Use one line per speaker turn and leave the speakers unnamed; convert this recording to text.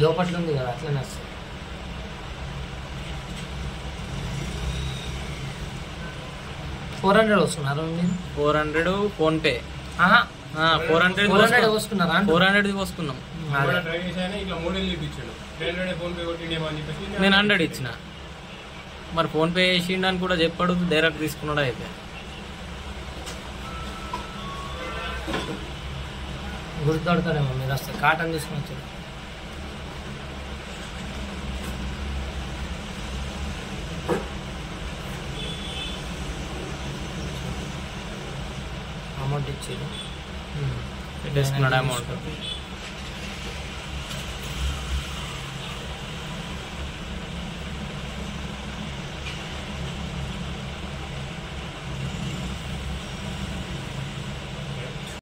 లోపట్ల ఉంది కదా అట్లనే వస్తుంది. 400 వస్తున్నారు మీరు?
400 ఫోన్పే. 400
వస్తున్నారా?
400 వస్తున్నాం. నేను 100 ఇచ్చిన. మరి ఫోన్పే చేసిండు అని కూడా చెప్పాడు, డైరెక్ట్ తీసుకున్నాడు. అయితే
గుర్తుపడతారేమో మీరు వస్తే కాటన్ తీసుకుని వచ్చారు. అమౌంట్ ఇచ్చారు,
పెట్టేసుకున్నాడు అమౌంట్.